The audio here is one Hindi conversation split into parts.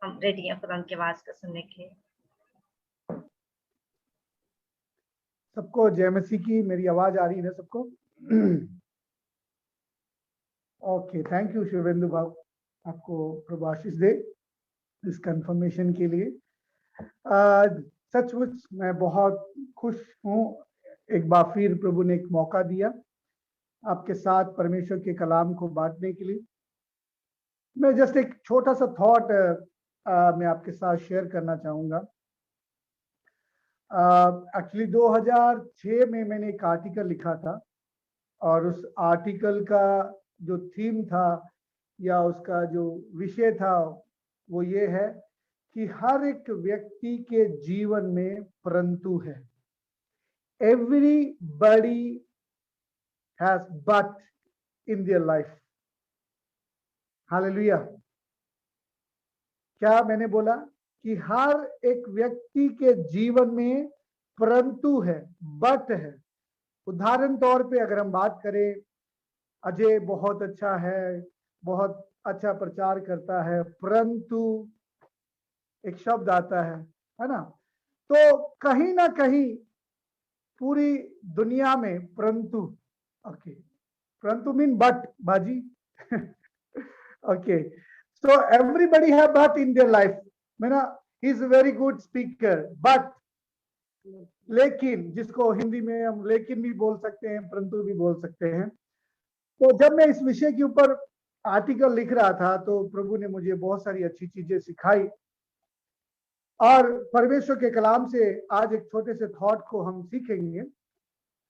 हम रेडी हैं खुदा की आवाज को सुनने के लिए। सबको जय मसीह की। मेरी आवाज आ रही है ना सबको? ओके, थैंक यू शिवेंदु भाव, आपको प्रभु आशीष दे इस कंफर्मेशन के लिए। सचमुच मैं बहुत खुश हूँ, एक बार फिर प्रभु ने एक मौका दिया आपके साथ परमेश्वर के कलाम को बांटने के लिए। मैं जस्ट एक छोटा सा थॉट मैं आपके साथ शेयर करना चाहूंगा। एक्चुअली 2006 में मैंने एक आर्टिकल लिखा था, और उस आर्टिकल का जो थीम था या उसका जो विषय था वो ये है कि हर एक व्यक्ति के जीवन में परंतु है। Everybody has but in their life. Hallelujah. क्या मैंने बोला कि हर एक व्यक्ति के जीवन में परंतु है, बट है। उदाहरण तौर पे अगर हम बात करें, अजय बहुत अच्छा है, बहुत अच्छा प्रचार करता है, परंतु एक शब्द आता है ना? तो कहीं ना कहीं पूरी दुनिया में परंतु, ओके, परंतु मीन बट बाजी। Okay, so everybody have but in their life. मेरा he is a very good speaker, but लेकिन, जिसको हिंदी में हम लेकिन भी बोल सकते हैं, परंतु भी बोल सकते हैं। तो जब मैं इस विषय के ऊपर आर्टिकल लिख रहा था तो प्रभु ने मुझे बहुत सारी अच्छी चीजें सिखाई, और परमेश्वर के कलाम से आज एक छोटे से थॉट को हम सीखेंगे।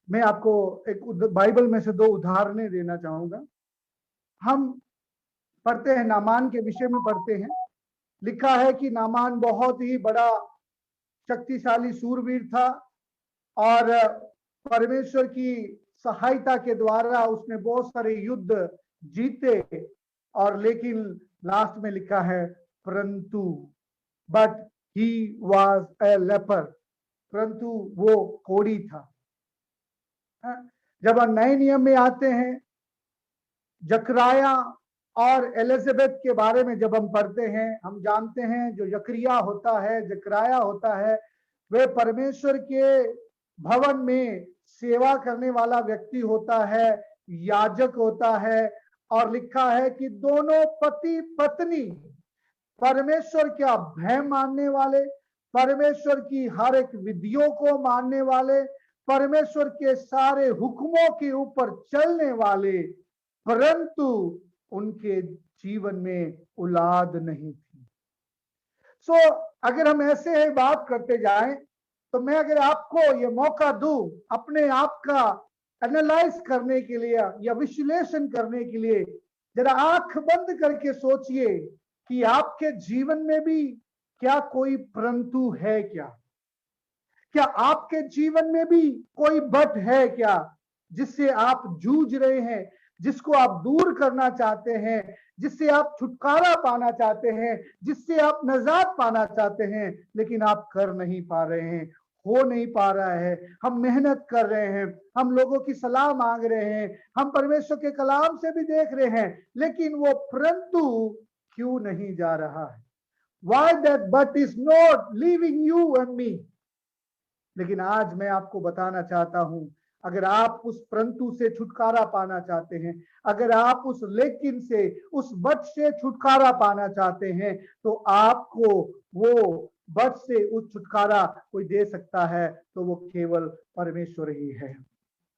मैं आपको एक बाइबल में से 2 उदाहरणें देना चाहूंगा। हम पढ़ते हैं, नामान के विषय में पढ़ते हैं। लिखा है कि नामान बहुत ही बड़ा शक्तिशाली सूरवीर था, और परमेश्वर की सहायता के द्वारा उसने बहुत सारे युद्ध जीते, और लेकिन लास्ट में लिखा है परंतु, but he was a leper, परंतु वो कोढ़ी था। जब हम नए नियम में आते हैं, जकराया और एलिजाबेथ के बारे में जब हम पढ़ते हैं, हम जानते हैं जो जकरिया होता है, जकराया होता है, वे परमेश्वर के भवन में सेवा करने वाला व्यक्ति होता है, याजक होता है। और लिखा है कि दोनों पति पत्नी परमेश्वर का भय मानने वाले, परमेश्वर की हर एक विधियों को मानने वाले, परमेश्वर के सारे हुक्मों के ऊपर चलने वाले, परंतु उनके जीवन में औलाद नहीं थी। सो अगर हम ऐसे बात करते जाएं, तो मैं अगर आपको ये मौका दूं अपने आप का एनालाइज करने के लिए या विश्लेषण करने के लिए, जरा आंख बंद करके सोचिए कि आपके जीवन में भी क्या कोई परंतु है? क्या आपके जीवन में भी कोई बट है क्या, जिससे आप जूझ रहे हैं, जिसको आप दूर करना चाहते हैं, जिससे आप छुटकारा पाना चाहते हैं, जिससे आप निजात पाना चाहते हैं, लेकिन आप कर नहीं पा रहे हैं, हो नहीं पा रहा है। हम मेहनत कर रहे हैं, हम लोगों की सलाह मांग रहे हैं, हम परमेश्वर के कलाम से भी देख रहे हैं, लेकिन वो परंतु क्यों नहीं जा रहा है? Why that but is not leaving you and me? लेकिन आज मैं आपको बताना चाहता हूं, अगर आप उस परंतु से छुटकारा पाना चाहते हैं, अगर आप उस लेकिन से, उस बट से छुटकारा पाना चाहते हैं, तो आपको वो बट से उस छुटकारा कोई दे सकता है, तो वो केवल परमेश्वर ही है।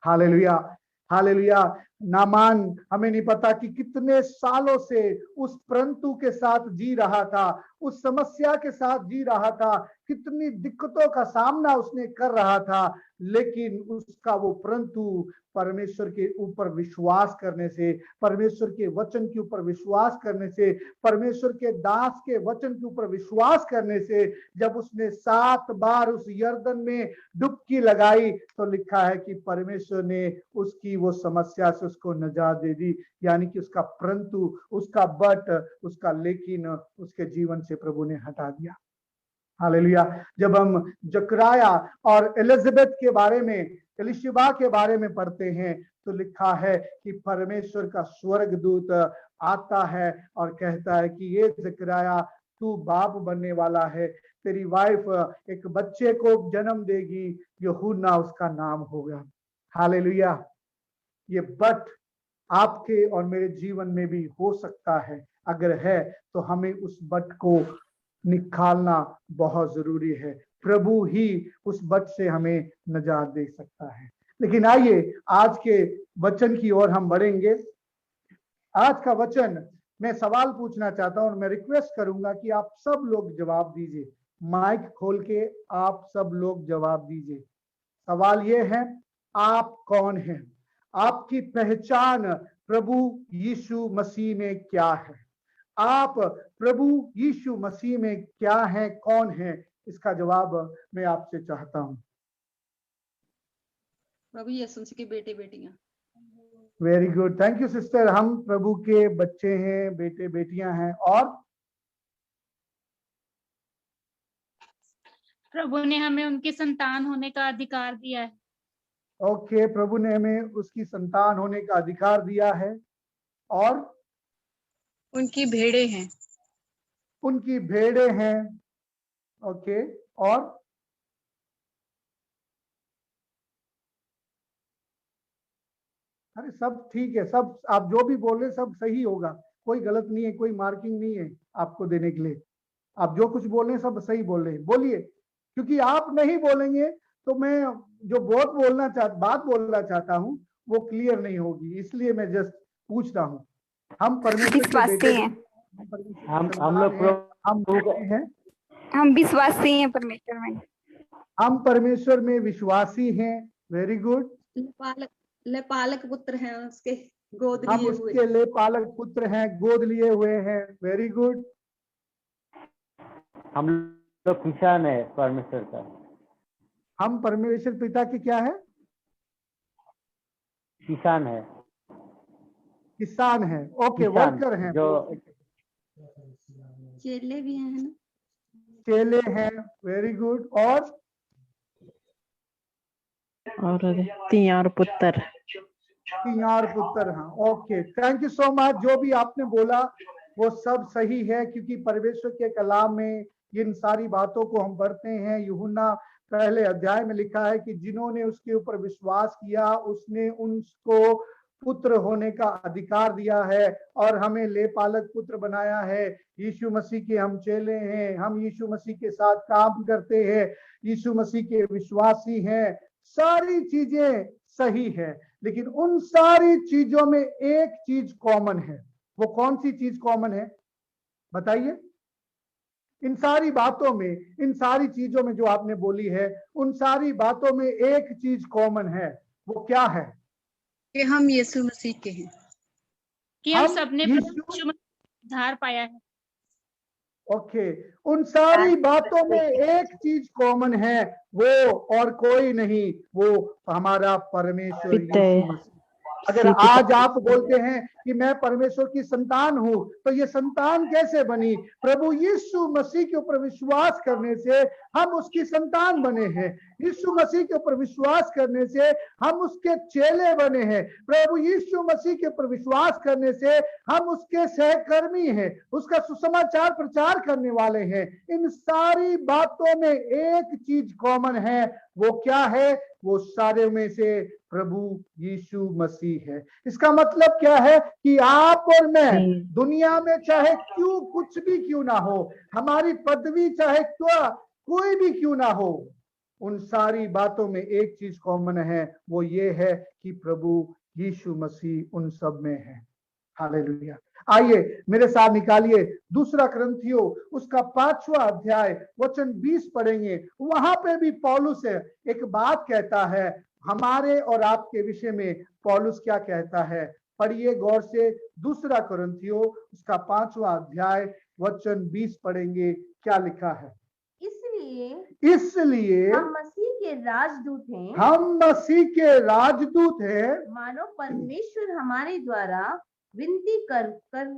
Hallelujah, hallelujah. नामान, हमें नहीं पता कि कितने सालों से उस परंतु के साथ जी रहा था, उस समस्या के साथ जी रहा था, कितनी दिक्कतों का सामना उसने कर रहा था, लेकिन उसका वो परंतु परमेश्वर के ऊपर विश्वास करने से, परमेश्वर के वचन के ऊपर विश्वास करने से, परमेश्वर के दास के वचन के ऊपर विश्वास करने से, जब उसने 7 बार उस यर्दन में डुबकी लगाई, तो लिखा है कि परमेश्वर ने उसकी वो समस्या से उसको निजात दे दी। यानी कि उसका परंतु, उसका बट, उसका लेकिन उसके जीवन से प्रभु ने हटा दिया। हालेलुया। जब हम जकराया और एलिजाबेथ के बारे में, एलिशिबा के बारे में पढ़ते हैं, तो लिखा है कि परमेश्वर का स्वर्गदूत आता है और कहता है कि ये जकराया, तू बाप बनने वाला है, तेरी वाइफ एक बच्चे को जन्म देगी, यूहन्ना उसका नाम होगा। हालेलुया। ये बट आपके और मेरे जीवन में भी हो सकता है, अगर है तो हमें उस बट को निकालना बहुत जरूरी है। प्रभु ही उस बट से हमें निजात दे सकता है। लेकिन आइए आज के वचन की ओर हम बढ़ेंगे। आज का वचन मैं सवाल पूछना चाहता हूं और मैं रिक्वेस्ट करूंगा कि आप सब लोग जवाब दीजिए। माइक खोल के आप सब लोग जवाब दीजिए। सवाल ये है, आप कौन हैं? आपकी पहचान प्रभु यीशु मसीह में क्या है? आप प्रभु यीशु मसीह में क्या है, कौन है? इसका जवाब मैं आपसे चाहता हूं। प्रभु यीशु मसीह के बेटे बेटियां। Very good, thank you sister. हम प्रभु के बच्चे हैं, बेटे बेटियां हैं। और प्रभु ने हमें उनकी संतान होने का अधिकार दिया है। ओके, प्रभु ने हमें उसकी संतान होने का अधिकार दिया है। और उनकी भेड़े हैं। उनकी भेड़े हैं। ओके, और अरे सब ठीक है, सब आप जो भी बोल रहे सब सही होगा, कोई गलत नहीं है, कोई मार्किंग नहीं है आपको देने के लिए। आप जो कुछ बोल रहे हैं सब सही बोल रहे हैं, बोलिए। क्योंकि आप नहीं बोलेंगे तो मैं जो बात बोलना चाहता हूँ वो क्लियर नहीं होगी, इसलिए मैं जस्ट पूछ रहा हूँ। हम परमेश्वर के बेटे हैं, हम बेटे हैं, हम विश्वासी हैं परमेश्वर में। हम परमेश्वर में विश्वासी हैं। Very good. ले पालक पुत्र हैं, उसके गोद हम लिए हुए। उसके ले पालक पुत्र हैं, गोद लिए हुए हैं। Very good. हम लोग किसान है परमेश्वर का। हम परमेश्वर पिता के क्या है? किसान है। किसान है। ओके, किसान, वर्कर हैं, जो चेले भी हैं ना। चेले हैं। Very good. और तियार पुत्र। तियार पुत्र। हाँ, okay, thank you so much. जो भी आपने बोला वो सब सही है, क्योंकि परमेश्वर के कलाम में इन सारी बातों को हम पढ़ते हैं। यूहन्ना पहले अध्याय में लिखा है कि जिन्होंने उसके ऊपर विश्वास किया उसने उनको पुत्र होने का अधिकार दिया है और हमें ले पालक पुत्र बनाया है। यीशु मसीह के हम चेले हैं, हम यीशु मसीह के साथ काम करते हैं, यीशु मसीह के विश्वासी हैं। सारी चीजें सही है, लेकिन उन सारी चीजों में एक चीज कॉमन है। वो कौन सी चीज कॉमन है बताइए? इन सारी बातों में, इन सारी चीजों में जो आपने बोली है, उन सारी बातों में एक चीज कॉमन है। वो क्या है? कि हम यीशु मसीह के हैं, कि हम सबने यीशु मसीह उद्धार पाया है। ओके, उन सारी बातों में एक चीज कॉमन है, वो और कोई नहीं, वो हमारा परमेश्वर यीशु मसीह। अगर आज आप बोलते हैं कि मैं परमेश्वर की संतान हूं, तो ये संतान कैसे बनी? प्रभु यीशु मसीह के ऊपर विश्वास करने से हम उसकी संतान बने हैं। यीशु मसीह के ऊपर विश्वास करने से हम उसके चेले बने हैं। प्रभु यीशु मसीह के ऊपर विश्वास करने से हम उसके सहकर्मी हैं, उसका सुसमाचार प्रचार करने वाले हैं। इन सारी बातों में एक चीज कॉमन है। वो क्या है? वो सारे में से प्रभु यीशु मसीह है। इसका मतलब क्या है कि आप और मैं दुनिया में चाहे क्यों कुछ भी क्यों ना हो, हमारी पदवी चाहे कोई भी क्यों ना हो, उन सारी बातों में एक चीज कॉमन है। वो ये है कि प्रभु यीशु मसीह उन सब में है। हालेलुया। आइए मेरे साथ निकालिए दूसरा कुरिन्थियों उसका 5वां अध्याय वचन 20 पढ़ेंगे। वहां पे भी पौलुस एक बात कहता है हमारे और आपके विषय में। पौलुस क्या कहता है? पढ़िए गौर से। दूसरा कुरिन्थियों उसका 5वां अध्याय वचन 20 पढ़ेंगे। क्या लिखा है? इसलिए हम मसीह के राजदूत हैं। हम मसीह के राजदूत हैं। मानो परमेश्वर हमारे द्वारा विनती कर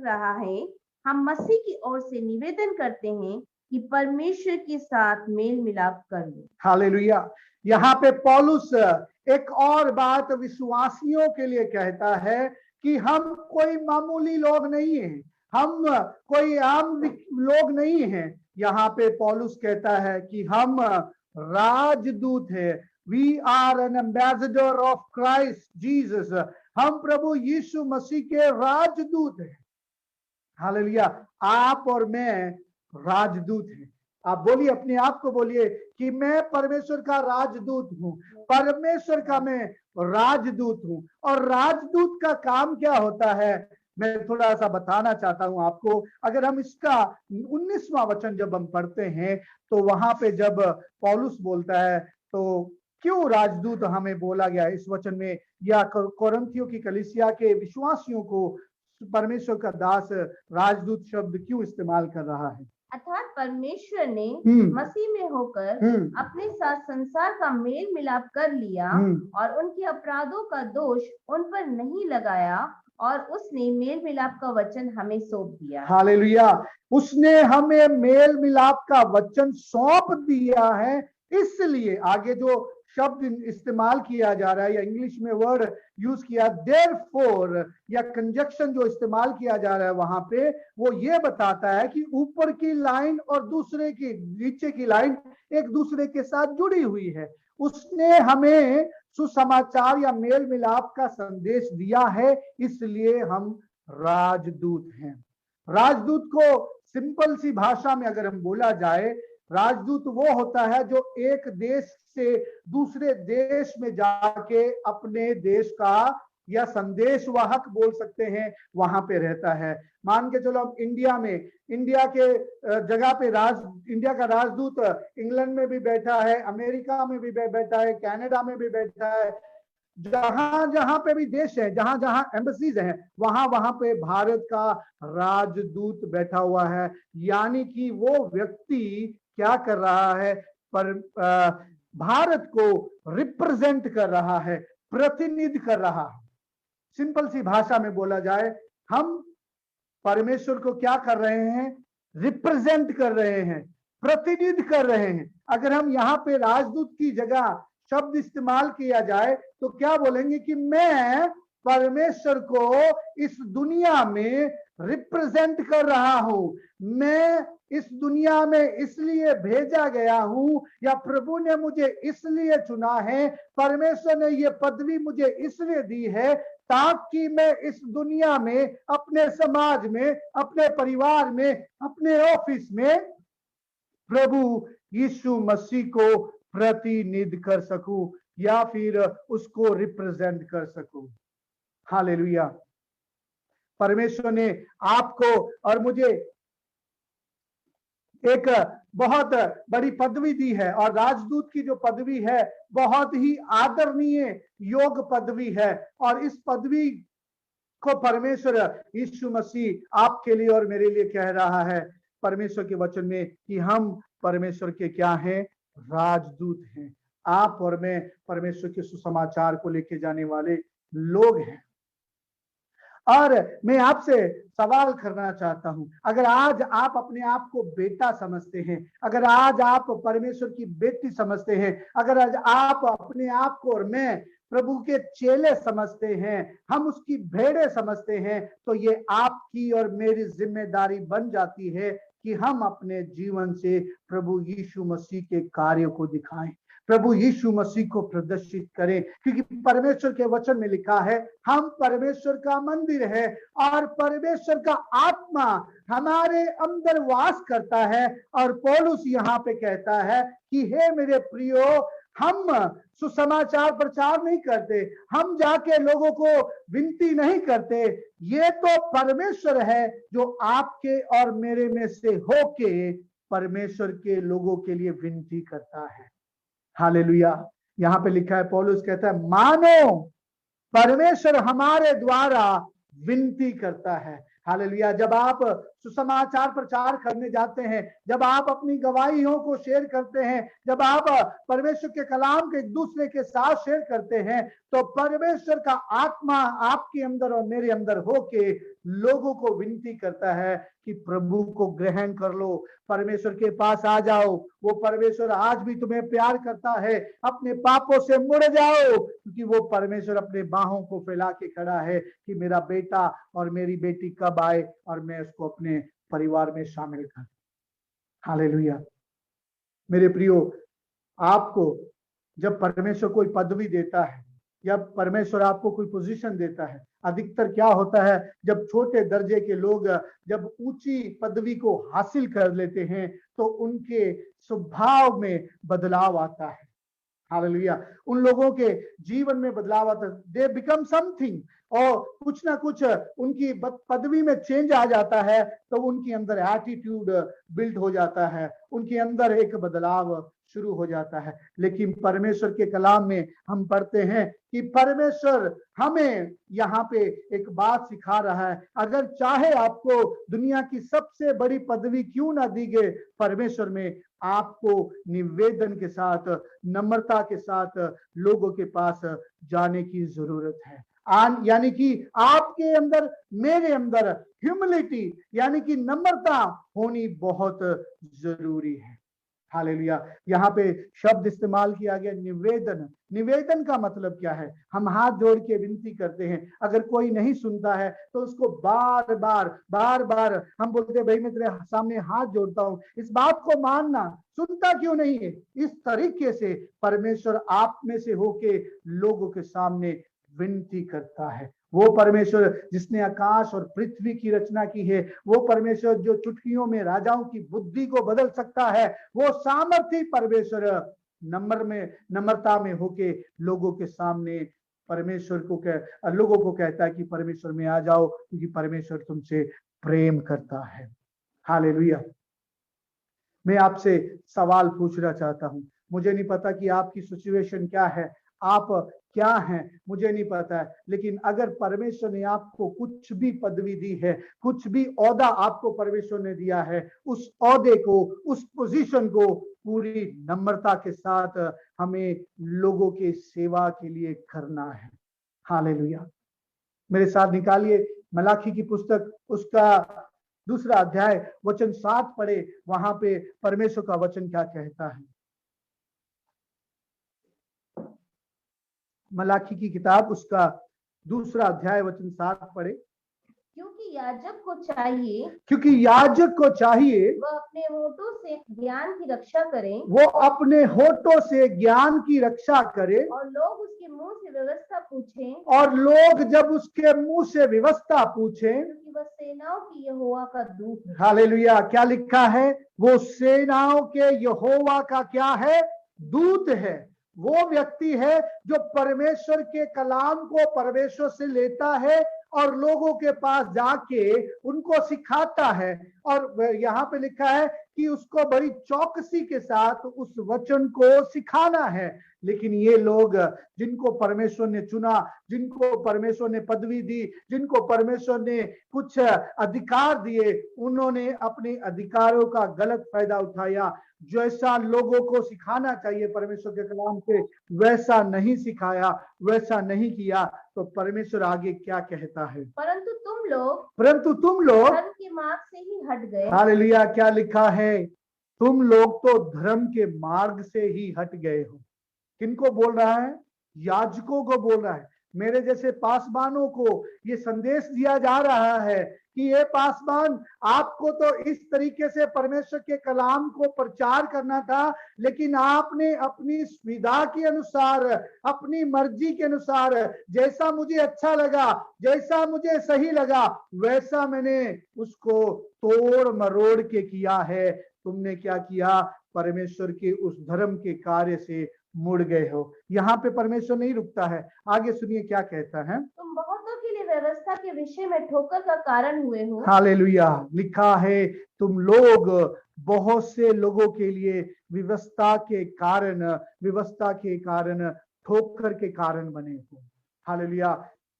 रहा है। हम मसीह की ओर से निवेदन करते हैं कि परमेश्वर के साथ मेल मिलाप कर लो। हालेलुया। यहाँ पे पौलुस एक और बात विश्वासियों के लिए कहता है कि हम कोई मामूली लोग नहीं हैं, हम कोई आम लोग नहीं हैं। यहाँ पे पौलुस कहता है कि हम राजदूत है। We are an ambassador of Christ Jesus. हम प्रभु यीशु मसीह के राजदूत हैं। हालेलुया। आप और मैं राजदूत हैं। आप बोलिए, अपने आप को बोलिए कि मैं परमेश्वर का राजदूत हूं। परमेश्वर का मैं राजदूत हूं। और राजदूत का काम क्या होता है, मैं थोड़ा सा बताना चाहता हूं आपको। अगर हम इसका 19वां वचन जब हम पढ़ते हैं तो वहां पे जब पौलुस बोलता है तो क्यों राजदूत हमें बोला गया इस वचन में, या कोरिन्थियों की कलीसिया के विश्वासियों को परमेश्वर का दास राजदूत शब्द क्यों इस्तेमाल कर रहा है? अर्थात परमेश्वर ने मसीह में होकर अपने साथ संसार का मेल मिलाप कर लिया और उनके अपराधों का दोष उन पर नहीं लगाया और उसने मेल मिलाप का वचन हमें सौंप दिया। हालेलुया। उसने हमें मेल मिलाप का वचन सौंप दिया है। इसलिए आगे जो शब्द इस्तेमाल किया जा रहा है, या इंग्लिश में वर्ड यूज किया देयरफॉर, या कंजक्शन जो इस्तेमाल किया जा रहा है वहां पे, वो ये बताता है कि ऊपर की लाइन और दूसरे की नीचे की लाइन एक दूसरे के साथ जुड़ी हुई है। उसने हमें सुसमाचार या मेल मिलाप का संदेश दिया है, इसलिए हम राजदूत हैं। राजदूत को सिंपल सी भाषा में अगर हम बोला जाए, राजदूत वो होता है जो एक देश से दूसरे देश में जाके अपने देश का, या संदेशवाहक बोल सकते हैं, वहां पे रहता है। मान के चलो हम इंडिया में, इंडिया के जगह पे इंडिया का राजदूत इंग्लैंड में भी बैठा है, अमेरिका में भी बैठा है, कनाडा में भी बैठा है। जहां जहां पे भी देश है, जहां जहां एम्बेसीज हैं, वहां वहां पे भारत का राजदूत बैठा हुआ है। यानी कि वो व्यक्ति क्या कर रहा है, पर भारत को रिप्रेजेंट कर रहा है, प्रतिनिधि कर रहा है। सिंपल सी भाषा में बोला जाए, हम परमेश्वर को क्या कर रहे हैं, रिप्रेजेंट कर रहे हैं, प्रतिनिधि कर रहे हैं। अगर हम यहाँ पे राजदूत की जगह शब्द इस्तेमाल किया जाए तो क्या बोलेंगे कि मैं परमेश्वर को इस दुनिया में रिप्रेजेंट कर रहा हूं। मैं इस दुनिया में इसलिए भेजा गया हूं, या प्रभु ने मुझे इसलिए चुना है, परमेश्वर ने ये पदवी मुझे इसलिए दी है ताकि मैं इस दुनिया में, अपने समाज में, अपने परिवार में, अपने ऑफिस में प्रभु यीशु मसीह को प्रतिनिधि कर सकूं, या फिर उसको रिप्रेजेंट कर सकूं। हालेलुया। परमेश्वर ने आपको और मुझे एक बहुत बड़ी पदवी दी है, और राजदूत की जो पदवी है बहुत ही आदरणीय योग पदवी है। और इस पदवी को परमेश्वर यीशु मसीह आपके लिए और मेरे लिए कह रहा है परमेश्वर के वचन में कि हम परमेश्वर के क्या हैं, राजदूत हैं। आप और मैं परमेश्वर के सुसमाचार को लेके जाने वाले लोग हैं। और मैं आपसे सवाल करना चाहता हूं, अगर आज आप अपने आप को बेटा समझते हैं, अगर आज आप परमेश्वर की बेटी समझते हैं, अगर आज आप अपने आप को और मैं प्रभु के चेले समझते हैं, हम उसकी भेड़े समझते हैं, तो ये आपकी और मेरी जिम्मेदारी बन जाती है कि हम अपने जीवन से प्रभु यीशु मसीह के कार्य को दिखाएं, प्रभु यीशु मसीह को प्रदर्शित करें। क्योंकि परमेश्वर के वचन में लिखा है, हम परमेश्वर का मंदिर है और परमेश्वर का आत्मा हमारे अंदर वास करता है। और पौलुस यहाँ पे कहता है कि हे मेरे प्रियो, हम सुसमाचार प्रचार नहीं करते, हम जाके लोगों को विनती नहीं करते, ये तो परमेश्वर है जो आपके और मेरे में से होके परमेश्वर के लोगों के लिए विनती करता है। हालेलुया। यहाँ पे लिखा है, पौलुस कहता है, मानो परमेश्वर हमारे द्वारा विनती करता है। हालेलुया। जब आप सुसमाचार प्रचार करने जाते हैं, जब आप अपनी गवाहियों को शेयर करते हैं, जब आप परमेश्वर के कलाम के एक दूसरे के साथ शेयर करते हैं, तो परमेश्वर का आत्मा आपके अंदर और मेरे अंदर होके लोगों को विनती करता है कि प्रभु को ग्रहण कर लो, परमेश्वर के पास आ जाओ। वो परमेश्वर आज भी तुम्हें प्यार करता है, अपने पापों से मुड़ जाओ, क्योंकि वो परमेश्वर अपने बाहों को फैला के खड़ा है कि मेरा बेटा और मेरी बेटी कब आए और मैं उसको अपने परिवार में शामिल कर। हालेलुया। मेरे प्रियो, आपको जब परमेश्वर कोई पदवी देता है या परमेश्वर आपको कोई पोजीशन देता है, अधिकतर क्या होता है, जब छोटे दर्जे के लोग जब ऊंची पदवी को हासिल कर लेते हैं तो उनके स्वभाव में बदलाव आता है। हालेलुया। उन लोगों के जीवन में बदलाव आता है, दे बिकम समथिंग, और कुछ ना कुछ उनकी पदवी में चेंज आ जाता है, तो उनके अंदर एटीट्यूड बिल्ड हो जाता है, उनके अंदर एक बदलाव शुरू हो जाता है। लेकिन परमेश्वर के कलाम में हम पढ़ते हैं कि परमेश्वर हमें यहाँ पे एक बात सिखा रहा है, अगर चाहे आपको दुनिया की सबसे बड़ी पदवी क्यों ना दी गए, परमेश्वर में आपको निवेदन के साथ, नम्रता के साथ लोगों के पास जाने की जरूरत है। यानी कि आपके अंदर, मेरे अंदर ह्यूमिलिटी यानी कि नम्रता होनी बहुत जरूरी है। हालेलुया। यहाँ पे शब्द इस्तेमाल किया गया निवेदन। निवेदन का मतलब क्या है? हम हाथ जोड़ के विनती करते हैं, अगर कोई नहीं सुनता है तो उसको बार बार हम बोलते हैं, भाई मैं तेरे सामने हाथ जोड़ता हूँ, इस बात को मानना, सुनता क्यों नहीं है? इस तरीके से परमेश्वर आप में से होके लोगों के सामने विनती करता है। वो परमेश्वर जिसने आकाश और पृथ्वी की रचना की है, वो परमेश्वर जो चुटकियों में राजाओं की बुद्धि को बदल सकता है, वो सामर्थी परमेश्वर नम्रता में होके लोगों के सामने परमेश्वर को लोगों को कहता है कि परमेश्वर में आ जाओ, क्योंकि परमेश्वर तुमसे प्रेम करता है। हालेलुया। मैं आपसे सवाल पूछना चाहता हूं। मुझे नहीं पता कि आपकी सिचुएशन क्या है, आप क्या हैं, मुझे नहीं पता है, लेकिन अगर परमेश्वर ने आपको कुछ भी पदवी दी है, कुछ भी ओहदा आपको परमेश्वर ने दिया है, उस ओहदे को, उस पोजीशन को पूरी नम्रता के साथ हमें लोगों के सेवा के लिए करना है। हालेलुया। मेरे साथ निकालिए मलाकी की पुस्तक, उसका 2 अध्याय वचन 7 पढ़े। वहां पे परमेश्वर का वचन क्या कहता है? मलाकी की किताब, उसका 2 अध्याय वचन 7 पढ़े। क्योंकि याजक को चाहिए वह अपने होठों से ज्ञान की रक्षा करे, वो अपने होठों से ज्ञान की रक्षा करे, और लोग उसके मुंह से व्यवस्था पूछें, और लोग जब उसके मुंह से व्यवस्था पूछें, क्योंकि वह सेनाओं की यहोवा का दूत है। हालेलुया। क्या लिखा है? वो सेनाओं के यहोवा का क्या है? दूत है। वो व्यक्ति है जो परमेश्वर के कलाम को परमेश्वर से लेता है और लोगों के पास जाके उनको सिखाता है। और यहाँ पे लिखा है कि उसको बड़ी चौकसी के साथ उस वचन को सिखाना है। लेकिन ये लोग जिनको परमेश्वर ने चुना, जिनको परमेश्वर ने पदवी दी, जिनको परमेश्वर ने कुछ अधिकार दिए, उन्होंने अपने अधिकारों का गलत फायदा उठाया। जैसा लोगों को सिखाना चाहिए परमेश्वर के कलाम से, वैसा नहीं सिखाया, वैसा नहीं किया। तो परमेश्वर आगे क्या कहता है? परंतु तुम लोग धर्म के मार्ग से ही हट गए। हालेलुया। क्या लिखा है? तुम लोग तो धर्म के मार्ग से ही हट गए हो। किनको बोल रहा है? याजकों को बोल रहा है। मेरे जैसे पासवानों को ये संदेश दिया जा रहा है कि ये पासवान, आपको तो इस तरीके से परमेश्वर के कलाम को प्रचार करना था, लेकिन आपने अपनी सुविधा के अनुसार, अपनी मर्जी के अनुसार, जैसा मुझे अच्छा लगा, जैसा मुझे सही लगा, वैसा मैंने उसको तोड़ मरोड़ के किया है। तुमने क्या किया? परमेश्वर के उस धर्म के कार्य से मुड़ गए हो। यहाँ पे परमेश्वर नहीं रुकता है, आगे सुनिए क्या कहता है। तुम बहुतों के लिए व्यवस्था के विषय में ठोकर का कारण हुए हो। हालेलुया। लिखा है तुम लोग बहुत से लोगों के लिए व्यवस्था के कारण ठोकर के कारण बने हो। हालेलुया।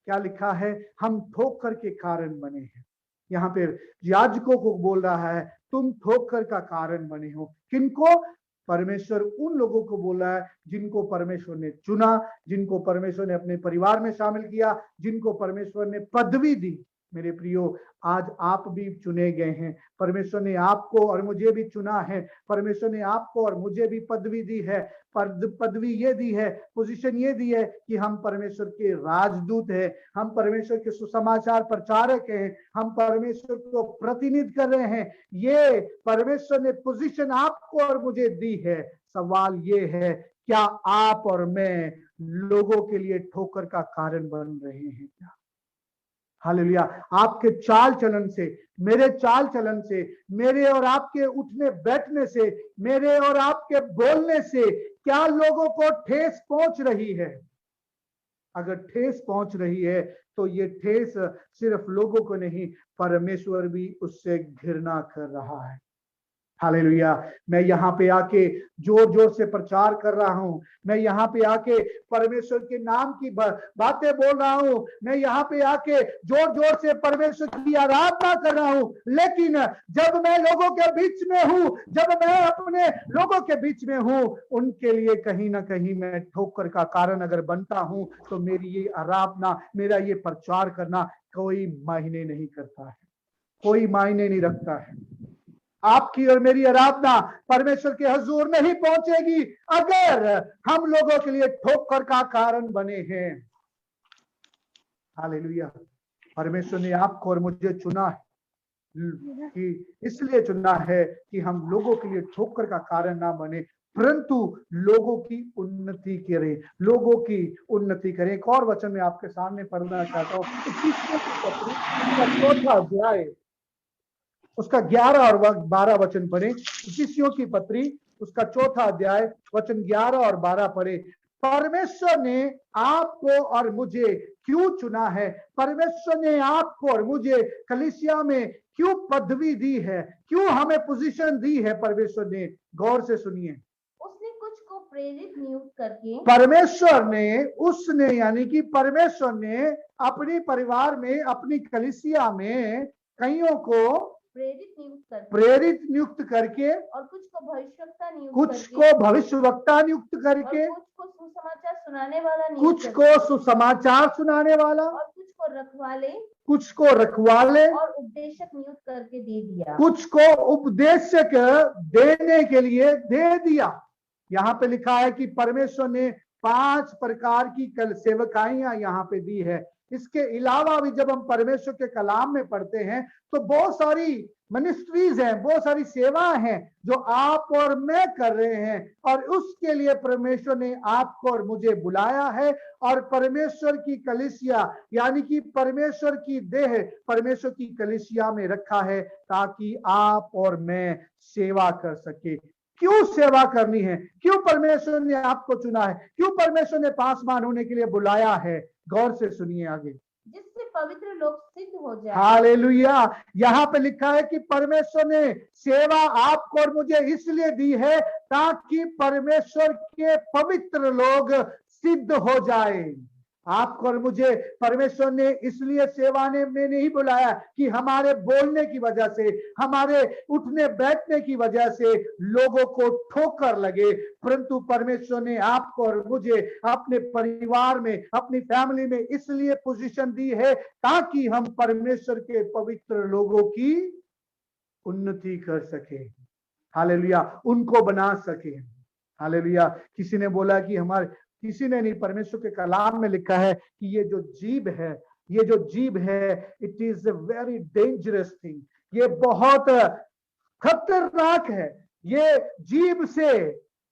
क्या लिखा है? हम ठोकर के कारण बने हैं। यहाँ पे याजकों को बोल रहा है तुम ठोकर का कारण बने हो। किनको? परमेश्वर उन लोगों को बोल रहा है जिनको परमेश्वर ने चुना, जिनको परमेश्वर ने अपने परिवार में शामिल किया, जिनको परमेश्वर ने पदवी दी। मेरे प्रियो, आज आप भी चुने गए हैं। परमेश्वर ने आपको और मुझे भी चुना है। परमेश्वर ने आपको और मुझे भी पदवी दी है। पदवी ये दी है, पोजीशन ये दी है कि हम परमेश्वर के राजदूत हैं, हम परमेश्वर के सुसमाचार प्रचारक हैं, हम परमेश्वर को प्रतिनिधित्व कर रहे हैं। ये परमेश्वर ने पोजीशन आपको और मुझे दी है। सवाल ये है, क्या आप और मैं लोगों के लिए ठोकर का कारण बन रहे हैं क्या? हालेलुया। आपके चाल चलन से, मेरे चाल चलन से, मेरे और आपके उठने बैठने से, मेरे और आपके बोलने से क्या लोगों को ठेस पहुंच रही है? अगर ठेस पहुंच रही है तो ये ठेस सिर्फ लोगों को नहीं, परमेश्वर भी उससे घृणा कर रहा है। हालेलुया। मैं यहाँ पे आके जोर जोर से प्रचार कर रहा हूँ, मैं यहाँ पे आके परमेश्वर के नाम की बातें बोल रहा हूँ, मैं यहाँ पे आके जोर जोर से परमेश्वर की आराधना कर रहा हूँ, लेकिन जब मैं लोगों के बीच में हूँ, जब मैं अपने लोगों के बीच में हूँ, उनके लिए कहीं ना कहीं मैं ठोकर का कारण अगर बनता हूँ, तो मेरी ये आराधना, मेरा ये प्रचार करना कोई मायने नहीं करता है, कोई मायने नहीं रखता है। आपकी और मेरी आराधना परमेश्वर के हुजूर नहीं पहुंचेगी अगर हम लोगों के लिए ठोकर का कारण बने हैं। हालेलुया। परमेश्वर ने आपको और मुझे चुना है, कि इसलिए चुना है कि हम लोगों के लिए ठोकर का कारण ना बने, परंतु लोगों की उन्नति करें, लोगों की उन्नति करें। एक और वचन मैं आपके सामने पढ़ना चाहता हूँ, चौथा अध्याय, उसका 11 और 12 वचन पढ़े। इफिसियों की पत्री उसका चौथा अध्याय वचन 11 और 12 पढ़े। परमेश्वर ने आपको और मुझे क्यों चुना है? परमेश्वर ने आपको और मुझे कलीसिया में क्यों पदवी दी है? क्यों हमें पोजीशन दी है परमेश्वर ने? गौर से सुनिए। उसने कुछ को प्रेरित नियुक्त करके, परमेश्वर ने, उसने यानी कि परमेश्वर ने अपने परिवार में, अपनी कलीसिया में कईयों को प्रेरित नियुक्त करके, और कुछ को भविष्यवक्ता नियुक्त करके, कुछ को भविष्यवक्ता नियुक्त करके, कुछ को सुसमाचार सुनाने वाला, कुछ को सुसमाचार सुनाने वाला, और कुछ को रखवाले और उपदेशक नियुक्त करके दे दिया, कुछ को उपदेशक देने के लिए दे दिया। यहाँ पे लिखा है कि परमेश्वर ने 5 प्रकार की सेवकाइयां यहाँ पे दी है। इसके अलावा भी जब हम परमेश्वर के कलाम में पढ़ते हैं तो बहुत सारी मिनिस्ट्रीज हैं, बहुत सारी सेवाएं हैं जो आप और मैं कर रहे हैं, और उसके लिए परमेश्वर ने आपको और मुझे बुलाया है। और परमेश्वर की कलीसिया यानी कि परमेश्वर की देह परमेश्वर की कलीसिया में रखा है ताकि आप और मैं सेवा कर सके। क्यों सेवा करनी है? क्यों परमेश्वर ने आपको चुना है? क्यों परमेश्वर ने पासवान होने के लिए बुलाया है? गौर से सुनिए आगे। जिससे पवित्र लोग सिद्ध हो जाए। हालेलुया। यहाँ पे लिखा है कि परमेश्वर ने सेवा आपको और मुझे इसलिए दी है ताकि परमेश्वर के पवित्र लोग सिद्ध हो जाए। आपको और मुझे परमेश्वर ने इसलिए सेवा में नहीं बुलाया कि हमारे बोलने की वजह से, हमारे उठने बैठने की वजह से लोगों को ठोकर लगे, परंतु परमेश्वर ने आपको और मुझे अपने परिवार में, अपनी फैमिली में इसलिए पोजीशन दी है ताकि हम परमेश्वर के पवित्र लोगों की उन्नति कर सके। हालेलुया। उनको बना सके। हालेलुया। किसी ने बोला कि किसी ने नहीं, परमेश्वर के कलाम में लिखा है कि ये जो जीभ है, ये जो जीभ है, it is a very dangerous thing. ये बहुत खतरनाक है। ये जीभ से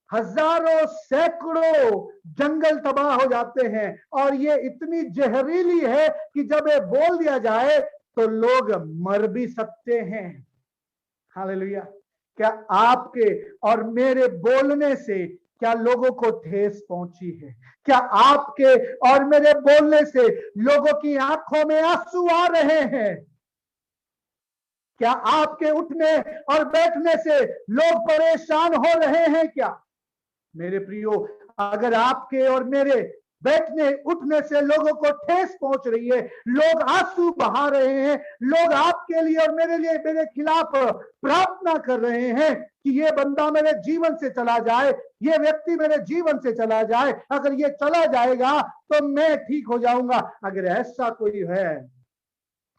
हजारों सैकड़ों जंगल तबाह हो जाते हैं, और ये इतनी जहरीली है कि जब ये बोल दिया जाए तो लोग मर भी सकते हैं। हालेलुया। क्या आपके और मेरे बोलने से क्या लोगों को ठेस पहुंची है? क्या आपके और मेरे बोलने से लोगों की आंखों में आंसू आ रहे हैं? क्या आपके उठने और बैठने से लोग परेशान हो रहे हैं क्या? मेरे प्रियो, अगर आपके और मेरे बैठने उठने से लोगों को ठेस पहुंच रही है, लोग आंसू बहा रहे हैं, लोग आपके लिए और मेरे लिए, मेरे खिलाफ प्रार्थना कर रहे हैं कि ये बंदा मेरे जीवन से चला जाए, ये व्यक्ति मेरे जीवन से चला जाए, अगर ये चला जाएगा तो मैं ठीक हो जाऊंगा। अगर ऐसा कोई है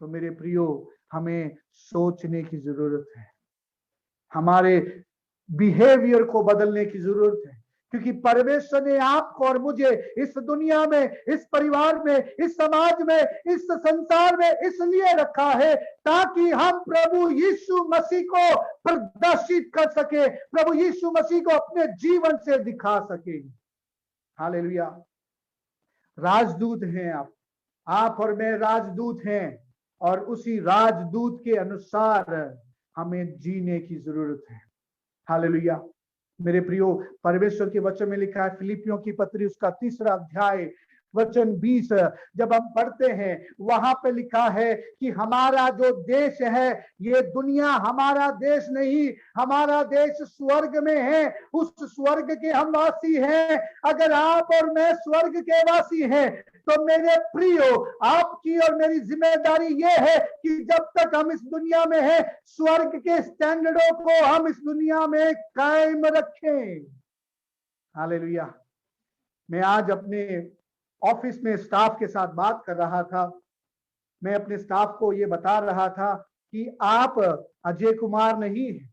तो मेरे प्रियो, हमें सोचने की जरूरत है, हमारे बिहेवियर को बदलने की जरूरत है, क्योंकि परमेश्वर ने आपको और मुझे इस दुनिया में, इस परिवार में, इस समाज में, इस संसार में इसलिए रखा है ताकि हम प्रभु यीशु मसीह को प्रदर्शित कर सके, प्रभु यीशु मसीह को अपने जीवन से दिखा सके। हालेलुया। राजदूत हैं आप और मैं राजदूत हैं, और उसी राजदूत के अनुसार हमें जीने की जरूरत है। हालेलुया। मेरे प्रियो, परमेश्वर के वचन में लिखा है, फिलिपियों की पत्री उसका 3 अध्याय वचन 20 जब हम पढ़ते हैं, वहां पे लिखा है कि हमारा जो देश है, ये दुनिया हमारा देश नहीं, हमारा देश स्वर्ग में है, उस स्वर्ग के हम वासी हैं। अगर आप और मैं स्वर्ग के वासी हैं तो मेरे प्रियो, आपकी और मेरी जिम्मेदारी ये है कि जब तक हम इस दुनिया में हैं, स्वर्ग के स्टैंडर्डों को हम इस दुनिया में कायम रखें। हालेलुया। मैं आज अपने ऑफिस में स्टाफ के साथ बात कर रहा था। मैं अपने स्टाफ को ये बता रहा था कि आप अजय कुमार नहीं हैं।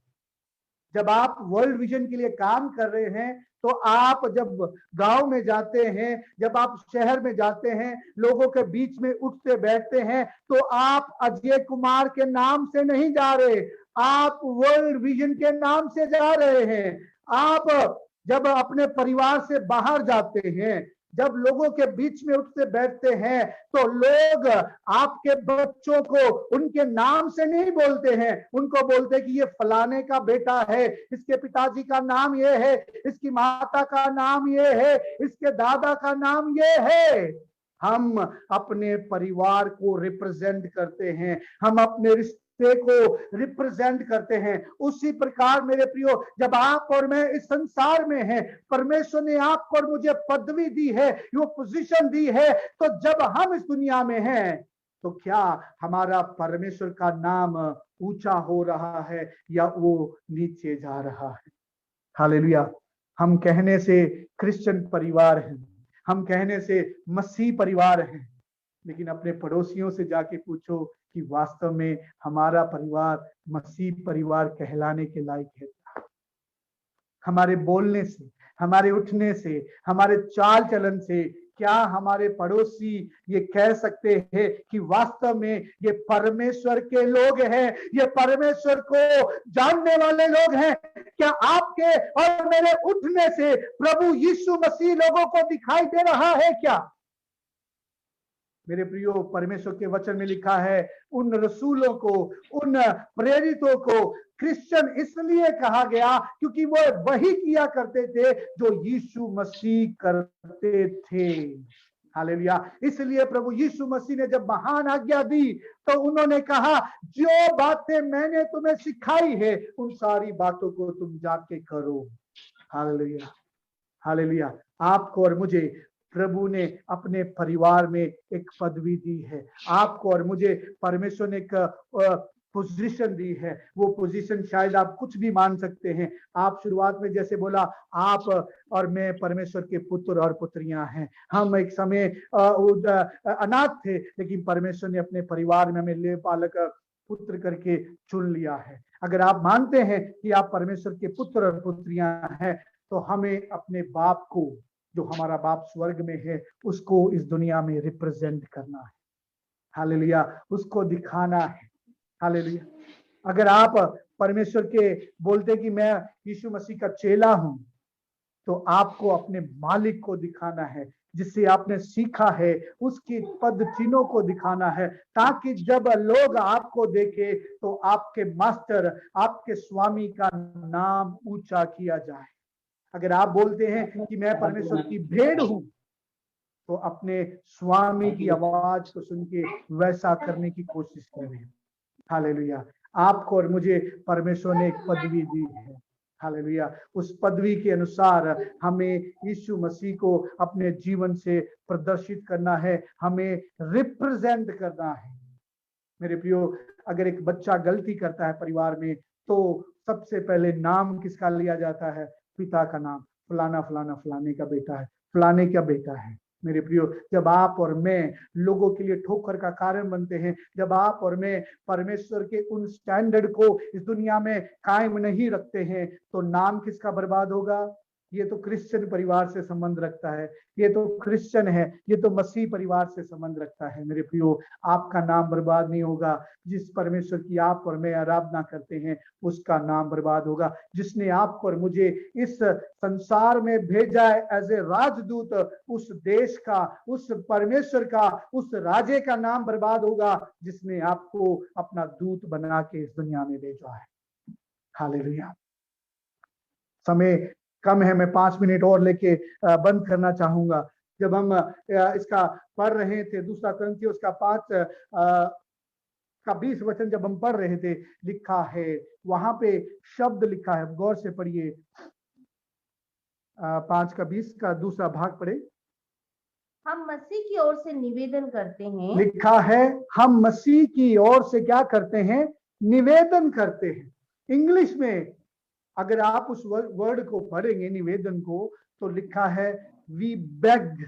जब आप वर्ल्ड विजन के लिए काम कर रहे हैं, तो आप जब गांव में जाते हैं, जब आप शहर में जाते हैं, लोगों के बीच में उठते बैठते हैं, तो आप अजय कुमार के नाम से नहीं जा रहे, आप वर्ल्ड विजन के नाम से जा रहे हैं। आप जब अपने परिवार से बाहर जाते हैं, जब लोगों के बीच में उठते बैठते हैं, तो लोग आपके बच्चों को उनके नाम से नहीं बोलते हैं, उनको बोलते हैं कि ये फलाने का बेटा है, इसके पिताजी का नाम ये है, इसकी माता का नाम ये है, इसके दादा का नाम ये है। हम अपने परिवार को रिप्रेजेंट करते हैं, हम अपने रिश्ते को रिप्रेजेंट करते हैं। उसी प्रकार मेरे प्रियो, जब आप और मैं इस संसार में हैं, परमेश्वर ने आपको और मुझे पदवी दी है, वो पोजीशन दी है, तो जब हम इस दुनिया में हैं, तो क्या हमारा परमेश्वर का नाम ऊंचा हो रहा है या वो नीचे जा रहा है? हालेलुया। हम कहने से क्रिश्चियन परिवार हैं, हम कहने से मसीह परिवार हैं, लेकिन अपने पड़ोसियों से जाके पूछो कि वास्तव में हमारा परिवार मसीह परिवार कहलाने के लायक है? हमारे बोलने से, हमारे उठने से, हमारे चाल चलन से क्या हमारे पड़ोसी ये कह सकते हैं कि वास्तव में ये परमेश्वर के लोग हैं, ये परमेश्वर को जानने वाले लोग हैं? क्या आपके और मेरे उठने से प्रभु यीशु मसीह लोगों को दिखाई दे रहा है क्या? मेरे प्रियो, परमेश्वर के वचन में लिखा है, उन रसूलों को, उन प्रेरितों को क्रिश्चियन इसलिए कहा गया क्योंकि वो वही किया करते थे जो यीशु मसीह करते थे। हालेलुया। इसलिए प्रभु यीशु मसीह ने जब महान आज्ञा दी, तो उन्होंने कहा, जो बातें मैंने तुम्हें सिखाई है, उन सारी बातों को तुम जाके करो। हालेलुया। हालेलुया। आपको और मुझे प्रभु ने अपने परिवार में एक पदवी दी है, आपको और मुझे परमेश्वर ने एक पोजीशन दी है। वो पोजीशन शायद आप कुछ भी मान सकते हैं। आप शुरुआत में जैसे बोला, आप और मैं परमेश्वर के पुत्र और पुत्रियां हैं। हम एक समय अनाथ थे, लेकिन परमेश्वर ने अपने परिवार में हमें ले पालक पुत्र करके चुन लिया है। अगर आप मानते हैं कि आप परमेश्वर के पुत्र और पुत्रियां हैं, तो हमें अपने बाप को, जो हमारा बाप स्वर्ग में है, उसको इस दुनिया में रिप्रेजेंट करना है। हालेलुया। उसको दिखाना है। हालेलुया। अगर आप परमेश्वर के बोलते कि मैं यीशु मसीह का चेला हूं, तो आपको अपने मालिक को दिखाना है, जिससे आपने सीखा है, उसकी पद चिन्हों को दिखाना है, ताकि जब लोग आपको देखे तो आपके मास्टर, आपके स्वामी का नाम ऊंचा किया जाए। अगर आप बोलते हैं कि मैं परमेश्वर की भेड़ हूं, तो अपने स्वामी की आवाज को सुन के वैसा करने की कोशिश करें। हालेलुया। आपको और मुझे परमेश्वर ने एक पदवी दी है। हालेलुया। उस पदवी के अनुसार हमें यीशु मसीह को अपने जीवन से प्रदर्शित करना है, हमें रिप्रेजेंट करना है। मेरे प्रियो, अगर एक बच्चा गलती करता है परिवार में, तो सबसे पहले नाम किसका लिया जाता है? पिता का नाम। फलाना फलाना फलाने का बेटा है, फलाने का बेटा है। मेरे प्रियो, जब आप और मैं लोगों के लिए ठोकर का कारण बनते हैं, जब आप और मैं परमेश्वर के उन स्टैंडर्ड को इस दुनिया में कायम नहीं रखते हैं, तो नाम किसका बर्बाद होगा? ये तो क्रिश्चियन परिवार से संबंध रखता है, ये तो क्रिश्चियन है, ये तो मसीह परिवार से संबंध रखता है। मेरे प्रियो, आपका नाम बर्बाद नहीं होगा। जिस परमेश्वर की आप और मैं आराधना करते हैं, उसका नाम बर्बाद होगा। जिसने आपको और मुझे इस संसार में भेजा है एज ए राजदूत, उस देश का, उस परमेश्वर का, उस राजे का नाम बर्बाद होगा जिसने आपको अपना दूत बना के इस दुनिया में भेजा है। हालेलुया। समय कम है, मैं 5 मिनट और लेके बंद करना चाहूंगा। जब हम इसका पढ़ रहे थे, 2 कुरिन्थियों उसका 5 का 20 वचन जब हम पढ़ रहे थे, लिखा है, वहां पे शब्द लिखा है, गौर से पढ़िए। 5 का 20 का दूसरा भाग पढ़े। हम मसीह की ओर से निवेदन करते हैं। लिखा है, हम मसीह की ओर से क्या करते हैं? निवेदन करते हैं। इंग्लिश में अगर आप उस वर्ड को पढ़ेंगे, निवेदन को, तो लिखा है वी बेग।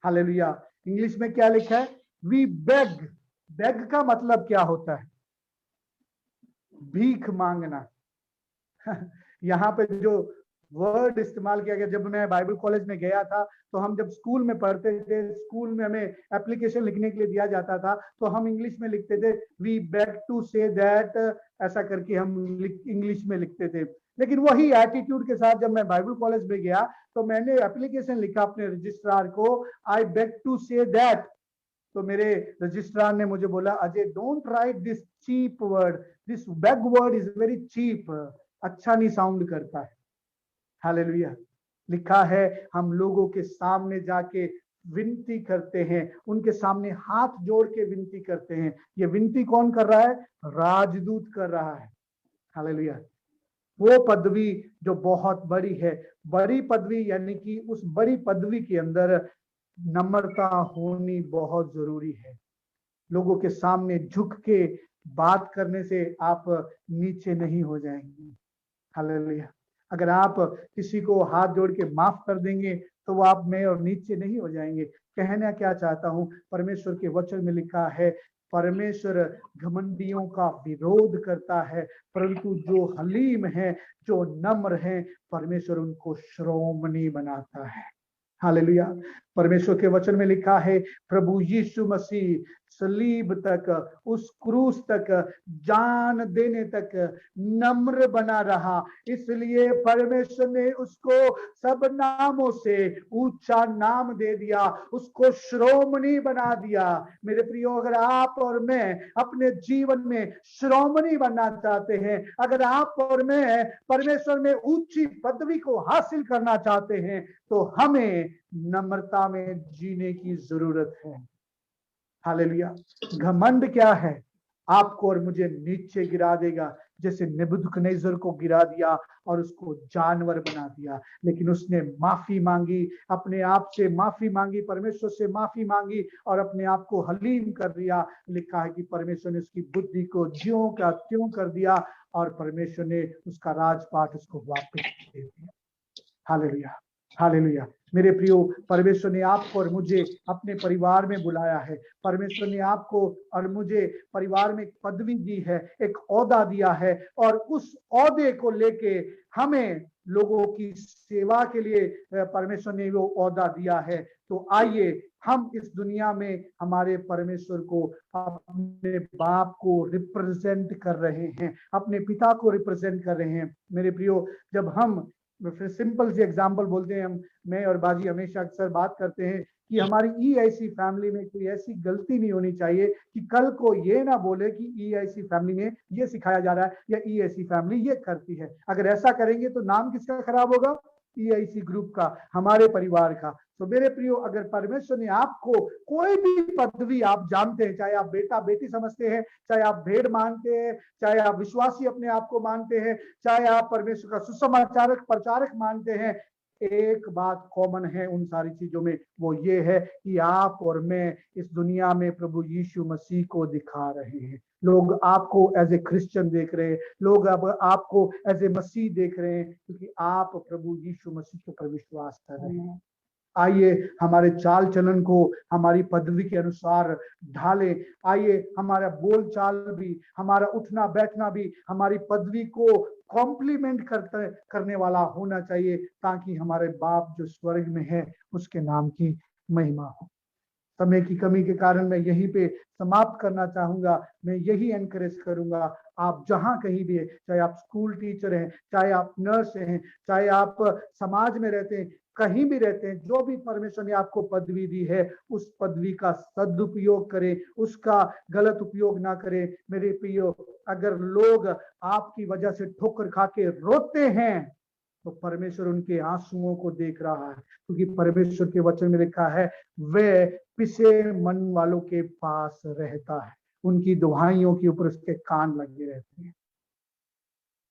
हालेलुया। इंग्लिश में क्या लिखा है? We bag. बेग का मतलब क्या होता है? भीख मांगना। यहाँ पे जो वर्ड इस्तेमाल किया गया, जब मैं बाइबल कॉलेज में गया था, तो हम जब स्कूल में पढ़ते थे, स्कूल में हमें एप्लीकेशन लिखने के लिए दिया जाता था, तो हम इंग्लिश में लिखते थे we beg to say that, ऐसा करके हम इंग्लिश में लिखते थे। लेकिन वही एटीट्यूड के साथ जब मैं बाइबल कॉलेज में गया, तो मैंने एप्लीकेशन लिखा अपने रजिस्ट्रार को, I beg to say that. तो मेरे रजिस्ट्रार ने मुझे बोला, Ajay don't write this cheap word, this beg word is very cheap, अच्छा नहीं साउंड करता है। हालेलुया। लिखा है, हम लोगों के सामने जाके विनती करते हैं, उनके सामने हाथ जोड़ के विनती करते हैं। ये विनती कौन कर रहा है? राजदूत कर रहा है। हालेलुया। वो पदवी जो बहुत बड़ी है, बड़ी पदवी, यानी कि उस बड़ी पदवी के अंदर नम्रता होनी बहुत जरूरी है। लोगों के सामने झुक के बात करने से आप नीचे नहीं हो जाएंगे। हालेलुया। अगर आप किसी को हाथ जोड़ के माफ कर देंगे, तो वो आप में और नीचे नहीं हो जाएंगे। कहना क्या चाहता हूं, परमेश्वर के वचन में लिखा है, परमेश्वर घमंडियों का विरोध करता है, परंतु जो हलीम है, जो नम्र है, परमेश्वर उनको श्रोमणी बनाता है। हालेलुया। परमेश्वर के वचन में लिखा है, प्रभु यीशु मसीह सलीब तक, उस क्रूस तक, जान देने तक नम्र बना रहा, इसलिए परमेश्वर ने उसको सब नामों से ऊंचा नाम दे दिया, उसको श्रोमणी बना दिया। मेरे प्रियो, अगर आप और मैं अपने जीवन में श्रोमणी बनना चाहते हैं, अगर आप और मैं परमेश्वर में ऊंची पदवी को हासिल करना चाहते हैं, तो हमें नम्रता में जीने की जरूरत है। हालेलुया। घमंड क्या है? आपको और मुझे नीचे गिरा देगा, जैसे नेबुकदनेस्सर को गिरा दिया और उसको जानवर बना दिया। लेकिन उसने माफी मांगी, अपने आप से माफी मांगी, परमेश्वर से माफी मांगी और अपने आप को हलीम कर दिया। लिखा है कि परमेश्वर ने उसकी बुद्धि को ज्यों का त्यों कर दिया और परमेश्वर ने उसका राजपाट उसको वापस दे दिया। हालेलुया। हालेलुया। मेरे प्रियो, परमेश्वर ने आपको और मुझे अपने परिवार में बुलाया है। परमेश्वर ने आपको और मुझे परिवार में एक पदवी दी है, एक ओहदा दिया है, और उस ओहदे को लेके हमें लोगों की सेवा के लिए परमेश्वर ने वो ओहदा दिया है। तो आइए हम इस दुनिया में हमारे परमेश्वर को, अपने बाप को रिप्रेजेंट कर रहे हैं, अपने पिता को रिप्रेजेंट कर रहे हैं। मेरे प्रियो, जब हम फिर सिंपल सी एग्जांपल बोलते हैं, मैं और बाजी हमेशा अक्सर बात करते हैं कि हमारी EIC फैमिली में कोई ऐसी गलती नहीं होनी चाहिए कि कल को ये ना बोले कि EIC फैमिली में ये सिखाया जा रहा है या EIC फैमिली ये करती है। अगर ऐसा करेंगे तो नाम किसका खराब होगा? EIC ग्रुप का, हमारे परिवार का। तो मेरे प्रियो, अगर परमेश्वर ने आपको कोई भी पदवी आप जानते हैं, चाहे आप बेटा बेटी समझते हैं, चाहे आप भेड़ मानते हैं, चाहे आप विश्वासी अपने आप को मानते हैं, चाहे आप परमेश्वर का सुसमाचारक प्रचारक मानते हैं, एक बात कॉमन है उन सारी चीजों में, वो ये है कि आप और मैं इस दुनिया में प्रभु यीशु मसीह को दिखा रहे हैं। लोग आपको एज ए क्रिश्चियन देख रहे हैं, लोग अब आपको एज ए मसीह देख रहे हैं, क्योंकि आप प्रभु यीशु मसीह के पर विश्वास कर रहे हैं। आइए हमारे चाल चलन को हमारी पदवी के अनुसार ढाले। आइए हमारा बोल चाल भी, हमारा उठना बैठना भी हमारी पदवी को कॉम्प्लीमेंट करने वाला होना चाहिए, ताकि हमारे बाप जो स्वर्ग में है उसके नाम की महिमा हो। समय की कमी के कारण मैं यहीं पे समाप्त करना चाहूंगा। मैं यही एनकरेज करूंगा, आप जहां कहीं भी है, चाहे आप स्कूल टीचर हैं, चाहे आप नर्स हैं, चाहे आप समाज में रहते हैं, कहीं भी रहते हैं, जो भी परमेश्वर ने आपको पदवी दी है, उस पदवी का सदुपयोग करें, उसका गलत उपयोग ना करें। मेरे प्रियो, अगर लोग आपकी वजह से ठोकर खा के रोते हैं, तो परमेश्वर उनके आंसुओं को देख रहा है, क्योंकि परमेश्वर के वचन में लिखा है, वे पिसे मन वालों के पास रहता है, उनकी दुहाइयों के ऊपर उसके कान लगे रहते हैं।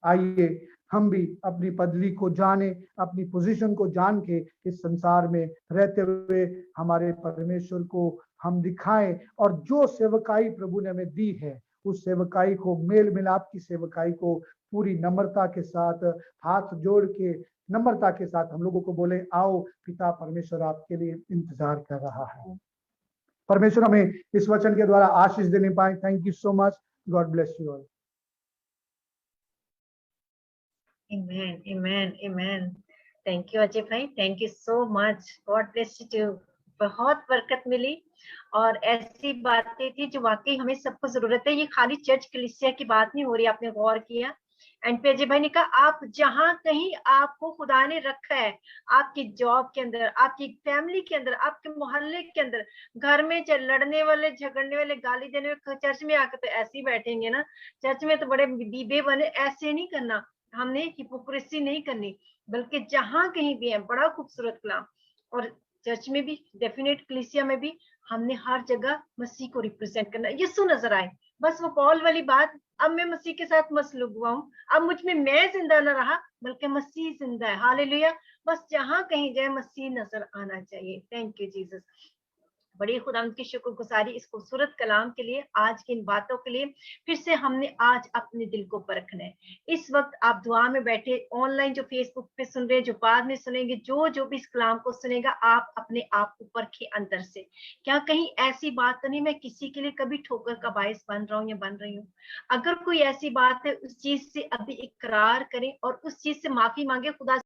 आइए हम भी अपनी पदवी को जाने, अपनी पोजीशन को जान के इस संसार में रहते हुए हमारे परमेश्वर को हम दिखाएं, और जो सेवकाई प्रभु ने हमें दी है, उस सेवकाई को, मेल मिलाप की सेवकाई को पूरी नम्रता के साथ, हाथ जोड़ के नम्रता के साथ हम लोगों को बोले, आओ पिता परमेश्वर आपके लिए इंतजार कर रहा है। परमेश्वर हमें इस वचन के द्वारा आशीष देने पाए। Thank you so much. God bless you all. Amen, amen, amen. Thank you Ajay भाई, thank you so much. God bless you too. बहुत बरकत मिली और ऐसी बातें थी जो वाकई हमें सबको जरूरत है। ये खाली चर्च कलीसिया की बात नहीं हो रही, आपने गौर किया। एंड पे अजय भाई ने कहा, आप जहां कहीं आपको खुदा ने रखा है, आपकी जॉब के अंदर, आपकी फैमिली के अंदर, आपके मोहल्ले के अंदर, घर में लड़ने वाले, झगड़ने वाले, गाली देने वाले, चर्च में आकर तो ऐसे ही बैठेंगे ना, चर्च में तो बड़े दीबे बने, ऐसे नहीं करना हमने, हिपोक्रेसी नहीं करनी, बल्कि जहां कहीं भी है, बड़ा खूबसूरत कलाम। और चर्च में भी डेफिनेट, कलीसिया में भी हमने हर जगह मसीह को रिप्रेजेंट करना, यीशु नजर आए। बस वो पॉल वाली बात, अब मैं मसीह के साथ मसलूब हुआ हूँ, अब मुझ में मैं जिंदा न रहा बल्कि मसीह जिंदा है। हालेलुया। बस जहां कहीं जाए मसीह नजर आना चाहिए। Thank you Jesus. बड़ी खुदावंद की शुक्रगुजारी इस खूबसूरत कलाम के लिए, आज की इन बातों के लिए। फिर से हमने आज अपने दिल को परखना है। इस वक्त आप दुआ में बैठे, ऑनलाइन जो फेसबुक पे सुन रहे हैं, जो बाद में सुनेंगे, जो भी इस कलाम को सुनेगा, आप अपने आप को परखे अंदर से। क्या कहीं ऐसी बात तो नहीं मैं किसी के लिए कभी ठोकर का बायस बन रहा हूँ या बन रही हूँ? अगर कोई ऐसी बात है, उस चीज से अभी इकरार करें और उस चीज से माफी मांगे। खुदा